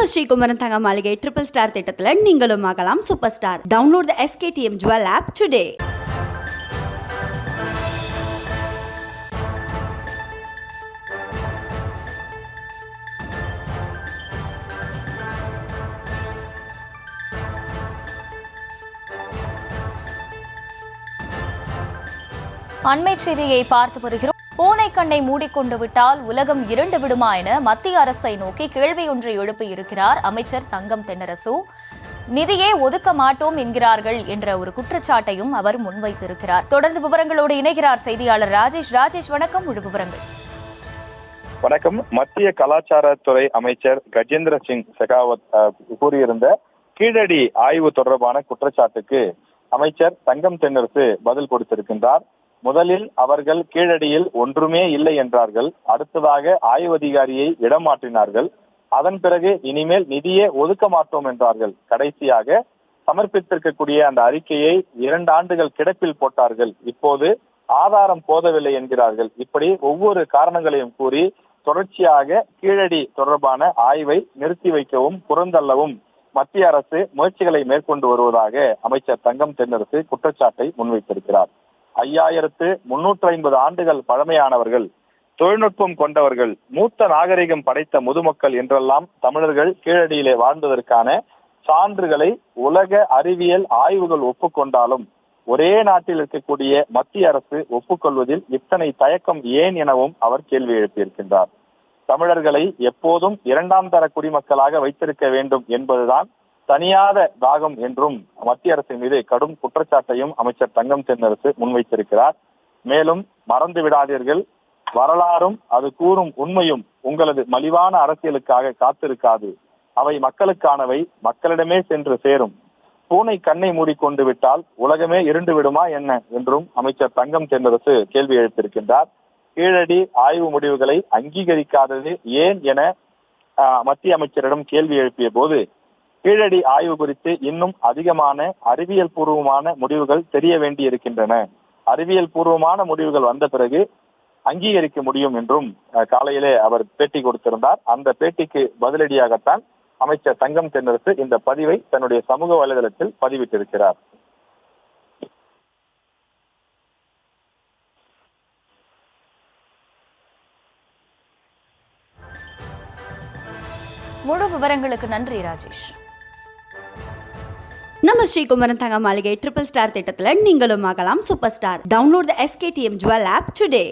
நம்ம ஸ்ரீகுமரன் தங்க மாளிகை ட்ரிபிள் ஸ்டார் திட்டத்துல நீங்களும் ஆகலாம் super star. Download the SKTM Jewel app today. அண்மை செய்தியை பார்த்து வருகிறோம். பூனை கண்ணை மூடிக்கொண்டு விட்டால் உலகம் இருண்டு விடுமா என மத்திய அரசை நோக்கி கேள்வி ஒன்றை எழுப்பியிருக்கிறார் அமைச்சர் தங்கம் தென்னரசு. நிதியே ஒதுக்க மாட்டோம் என்கிறார்கள் என்ற ஒரு குற்றச்சாட்டையும் அவர் முன்வைத்திருக்கிறார். தொடர்ந்து விவரங்களோடு இணைகிறார் செய்தியாளர் ராஜேஷ். ராஜேஷ், வணக்கம். முழு விவரங்கள். வணக்கம். மத்திய கலாச்சாரத்துறை அமைச்சர் கஜேந்திர சிங் ஷெகாவத் கூறியிருந்த கீழடி ஆய்வு தொடர்பான குற்றச்சாட்டுக்கு அமைச்சர் தங்கம் தென்னரசு பதில் கொடுத்திருக்கின்றார். முதலில் அவர்கள் கீழடியில் ஒன்றுமே இல்லை என்றார்கள். அடுத்ததாக ஆய்வு அதிகாரியை இடம் மாற்றினார்கள். அதன் பிறகு இனிமேல் நிதியே ஒதுக்க மாட்டோம் என்றார்கள். கடைசியாக சமர்ப்பித்திருக்கக்கூடிய அந்த அறிக்கையை 2 ஆண்டுகள் கிடப்பில் போட்டார்கள். இப்போது ஆதாரம் போதவில்லை என்கிறார்கள். இப்படி ஒவ்வொரு காரணங்களையும் கூறி தொடர்ச்சியாக கீழடி தொடர்பான ஆய்வை நிறுத்தி வைக்கவும் புறந்தள்ளவும் மத்திய அரசு முயற்சிகளை மேற்கொண்டு வருவதாக அமைச்சர் தங்கம் தென்னரசு குற்றச்சாட்டை முன்வைத்திருக்கிறார். 5350 ஆண்டுகள் பழமையானவர்கள், தொழில்நுட்பம் கொண்டவர்கள், மூத்த நாகரிகம் படைத்த முதுமக்கள் என்றெல்லாம் தமிழர்கள் கீழடியிலே வாழ்ந்ததற்கான சான்றுகளை உலக அறிவியல் ஆய்வுகள் ஒப்புக்கொண்டாலும் ஒரே நாட்டில் இருக்கக்கூடிய மத்திய அரசு ஒப்புக்கொள்வதில் இத்தனை தயக்கம் ஏன் எனவும் அவர் கேள்வி எழுப்பியிருக்கின்றார். தமிழர்களை எப்போதும் 2ஆம் தர குடிமக்களாக வைத்திருக்க வேண்டும் என்பதுதான் தனியாத தாகம் என்றும் மத்திய அரசின் மீது கடும் குற்றச்சாட்டையும் அமைச்சர் தங்கம் தென்னரசு முன்வைத்திருக்கிறார். மேலும் மறந்து விடாதீர்கள், வரலாறும் அது கூறும் உண்மையும் உங்களது மலிவான அரசியலுக்காக காத்திருக்காது. அவை மக்களுக்கானவை, மக்களிடமே சென்று சேரும். பூனை கண்ணை மூடிக்கொண்டு விட்டால் உலகமே இருண்டு விடுமா என்ன என்றும் அமைச்சர் தங்கம் தென்னரசு கேள்வி எழுப்பியிருக்கின்றார். கீழடி ஆய்வு முடிவுகளை அங்கீகரிக்காதது ஏன் என மத்திய அமைச்சரிடம் கேள்வி எழுப்பிய போது கீழடி ஆய்வு குறித்து இன்னும் அதிகமான அறிவியல் பூர்வமான முடிவுகள் தெரிய வேண்டி இருக்கின்றன. அறிவியல் பூர்வமான முடிவுகள் வந்த பிறகு அங்கீகரிக்க முடியும் என்றும் காலையிலே அவர் பேட்டி கொடுத்திருந்தார். அந்த பேட்டிக்கு பதிலடியாகத்தான் அமைச்சர் தங்கம் தென்னரசு இந்த பதிவை தன்னுடைய சமூக வலைதளத்தில் பதிவிட்டிருக்கிறார். முழு விவரங்களுக்கு நன்றி ராஜேஷ். நம்ம ஸ்ரீகுமரன் தங்க மாளிகை ட்ரிபிள் ஸ்டார் திட்டத்துல நீங்களும் ஆகலாம் super star. Download the SKTM Jewel app today.